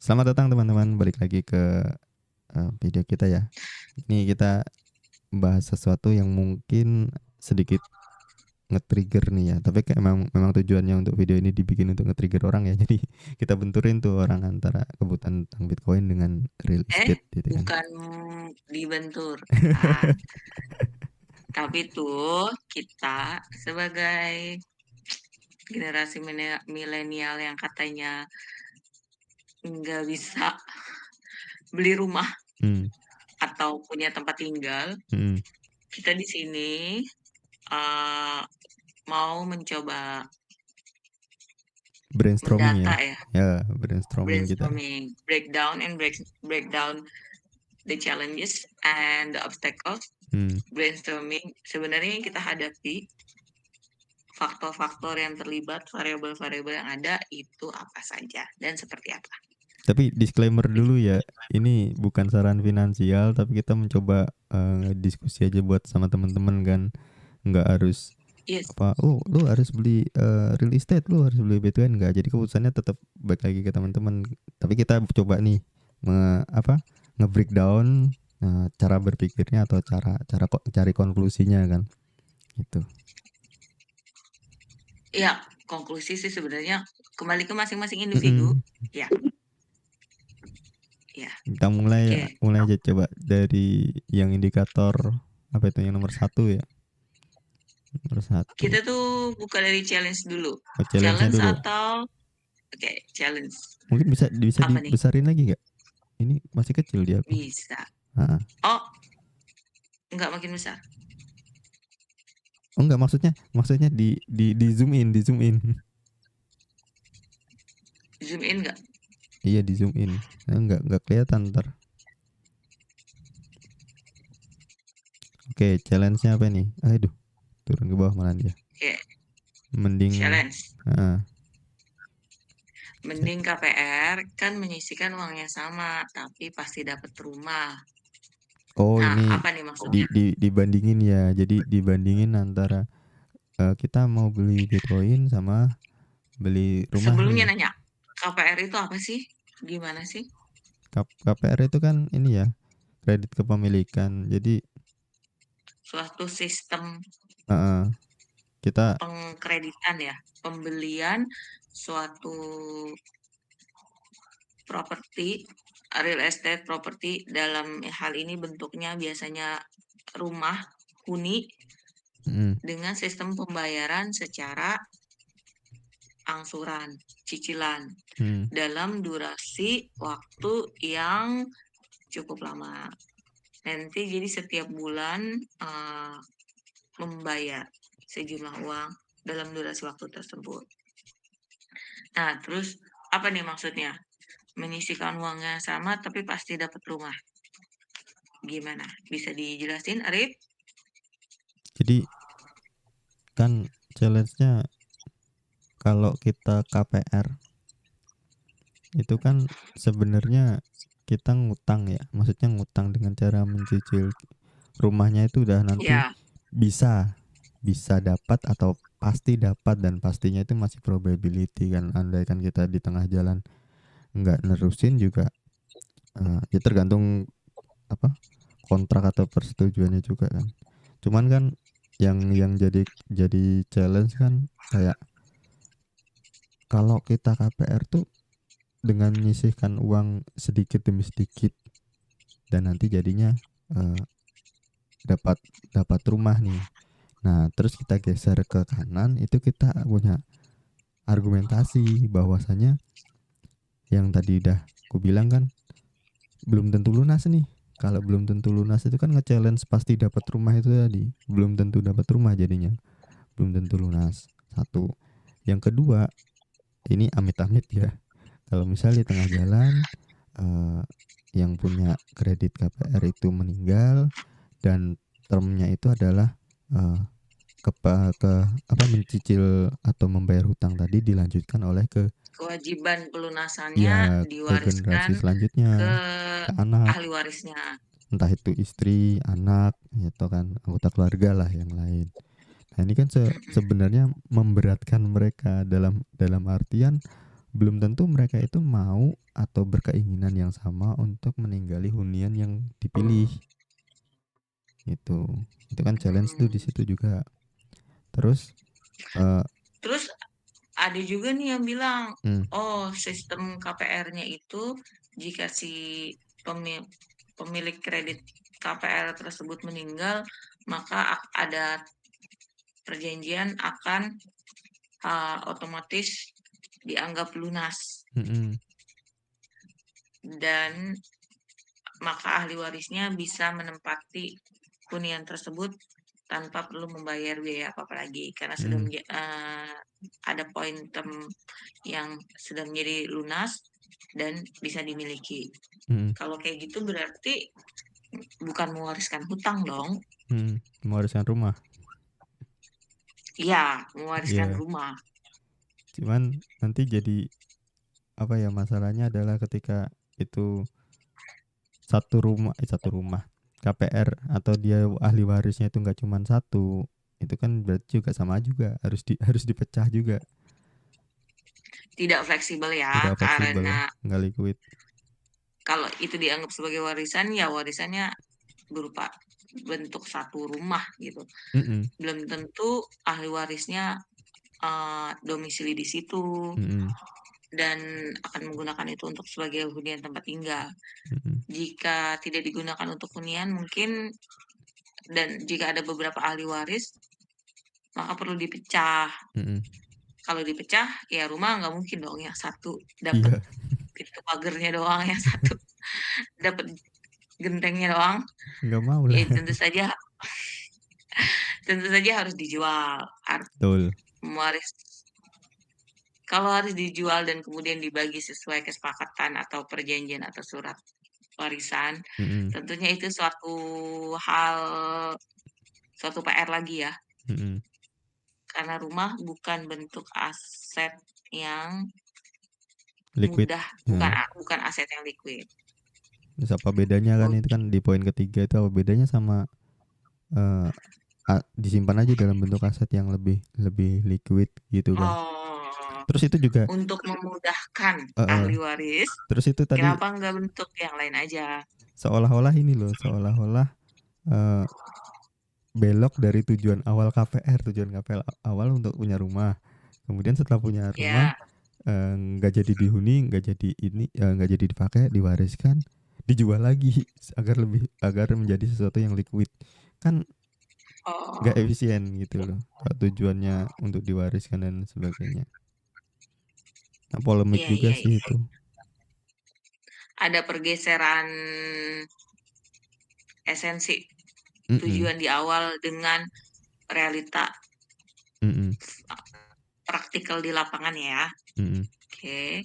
Selamat datang teman-teman, balik lagi ke video kita ya. Ini kita bahas sesuatu yang mungkin sedikit nge-trigger nih ya. Tapi kayak memang tujuannya untuk video ini dibikin untuk nge-trigger orang ya. Jadi kita benturin tuh orang antara kebutuhan tentang Bitcoin dengan real estate gitu kan. Bukan dibentur, kan. Tapi tuh kita sebagai generasi milenial yang katanya nggak bisa beli rumah Hmm, atau punya tempat tinggal, hmm. kita di sini uh, mau mencoba Brainstorming ya. mendata ya, Ya, brainstorming kita. brainstorming, breakdown the challenges and the obstacles. Hmm. Brainstorming sebenarnya yang kita hadapi, faktor-faktor yang terlibat, variabel-variabel yang ada itu apa saja dan seperti apa. Tapi disclaimer dulu ya, ini bukan saran finansial, tapi kita mencoba diskusi aja buat sama teman-teman kan. Nggak harus Yes, apa, oh lu harus beli real estate, lu harus beli Bitcoin, enggak. Jadi keputusannya tetap balik lagi ke teman-teman. Tapi kita coba nih nge-breakdown cara berpikirnya atau cara cara kok cari konklusinya kan. Gitu. ya konklusi sih sebenarnya kembali ke masing-masing individu. Mm-mm. Ya, ya, Kita mulai oke. mulai aja coba dari yang indikator apa itu yang nomor satu ya. Nomor satu. Kita tuh buka dari challenge dulu. Oh, challenge-nya Challenge dulu. atau oke, challenge. Mungkin bisa Apa nih? dibesarin lagi nggak? Ini masih kecil di aku. Bisa. Ah. Oh, nggak makin besar. Oh enggak, maksudnya di zoom in, di zoom in. Zoom in nggak? Iya, di zoom in. Nah, enggak kelihatan ntar. Oke, challenge-nya apa nih? Aduh, turun ke bawah malah dia. Oke, Mending challenge. ah, Mending KPR kan menyisikan uangnya sama, tapi pasti dapat rumah. oh Nah, ini apa nih maksudnya? dibandingin ya. Jadi dibandingin antara kita mau beli Bitcoin sama beli rumah Sebelumnya nih. nanya, KPR itu apa sih? Gimana sih? KPR itu kan ini ya, kredit kepemilikan. Jadi Suatu sistem uh, kita pengkreditan ya, pembelian suatu properti, real estate properti dalam hal ini bentuknya biasanya rumah huni mm, dengan sistem pembayaran secara angsuran, cicilan mm, dalam durasi waktu yang cukup lama. Nanti jadi setiap bulan membayar sejumlah uang dalam durasi waktu tersebut. Nah, terus apa nih maksudnya? Menyisikan uangnya sama tapi pasti dapat rumah. Gimana? Bisa dijelasin, Arif? jadi kan challenge-nya kalau kita KPR itu kan sebenarnya kita ngutang ya, maksudnya ngutang dengan cara mencicil rumahnya itu udah nanti Ya, bisa bisa dapat atau pasti dapat, dan pastinya itu masih probability kan. Andaikan kita di tengah jalan nggak nerusin juga ya tergantung apa kontrak atau persetujuannya juga kan. Cuman kan yang jadi challenge kan kayak kalau kita KPR tuh dengan menyisihkan uang sedikit demi sedikit, dan nanti jadinya eh, dapat dapat rumah nih. Nah, terus kita geser ke kanan, itu kita punya argumentasi bahwasanya yang tadi udah aku bilang kan belum tentu lunas nih. Kalau belum tentu lunas itu kan nge-challenge pasti dapat rumah itu tadi. Belum tentu dapat rumah jadinya. Belum tentu lunas. Satu. Yang kedua, ini amit-amit ya. Kalau misalnya di tengah jalan eh, yang punya kredit KPR itu meninggal dan termnya itu adalah eh, ke apa mencicil atau membayar hutang tadi dilanjutkan oleh kewajiban pelunasannya ya ke diwariskan generasi selanjutnya, ke ke anak, ahli warisnya. entah itu istri, anak, atau kan anggota keluarga lah yang lain. Nah ini kan sebenarnya memberatkan mereka dalam dalam artian belum tentu mereka itu mau atau berkeinginan yang sama untuk meninggali hunian yang dipilih. Itu kan challenge tuh di Hmm. situ juga. Terus eh Terus ada juga nih yang bilang, hmm, oh sistem KPR-nya itu jika si pemilik kredit KPR tersebut meninggal, maka ada perjanjian akan otomatis dianggap lunas mm-mm, dan maka ahli warisnya bisa menempati hunian tersebut tanpa perlu membayar biaya apa-apa lagi karena sudah mm-mm, ada poin yang sudah menjadi lunas dan bisa dimiliki. mm-mm, Kalau kayak gitu berarti bukan mewariskan hutang dong. mewariskan rumah. Iya, mewariskan Iya, rumah. cuman nanti jadi apa ya, masalahnya adalah ketika itu satu rumah KPR atau dia ahli warisnya itu nggak cuma satu, itu kan berarti juga sama juga harus dipecah juga, Tidak fleksibel ya, tidak fleksibel, karena nggak liquid. kalau itu dianggap sebagai warisan, ya warisannya berupa bentuk satu rumah gitu. Mm-mm, Belum tentu ahli warisnya domisili di situ mm-mm, dan akan menggunakan itu untuk sebagai hunian tempat tinggal. mm-mm, Jika tidak digunakan untuk hunian mungkin dan jika ada beberapa ahli waris, maka perlu dipecah. mm-mm. Kalau dipecah, ya rumah nggak mungkin dong yang satu dapat Iya, pintu pagernya doang, yang satu dapat gentengnya doang. nggak mau Ya lah. tentu saja harus dijual. Betul. Mewaris kalau harus dijual dan kemudian dibagi sesuai kesepakatan atau perjanjian atau surat warisan, Mm-mm, tentunya itu hal suatu PR lagi ya. mm-mm. Karena rumah bukan bentuk aset yang Liquid. mudah, bukan Nah, bukan aset yang liquid. terus apa bedanya kan, itu kan Oke. di poin ketiga itu apa bedanya sama eh, disimpan aja dalam bentuk aset yang lebih lebih liquid gitu kan. Oh, Terus itu juga untuk memudahkan eh, eh, ahli waris, terus itu tadi kenapa nggak bentuk yang lain aja? seolah-olah ini loh, seolah-olah eh, belok dari tujuan awal KPR. Tujuan KPR awal untuk punya rumah, kemudian setelah punya rumah Ya, nggak jadi dihuni, nggak jadi ini, nggak jadi dipakai, diwariskan, dijual lagi agar menjadi sesuatu yang liquid, kan nggak oh, efisien gitu loh kalau tujuannya untuk diwariskan dan sebagainya. Nah, polemik iya, juga iya, sih iya. itu. Ada pergeseran esensi Mm-mm, tujuan di awal dengan realita mm-mm, praktikal di lapangan ya. mm-mm. Oke.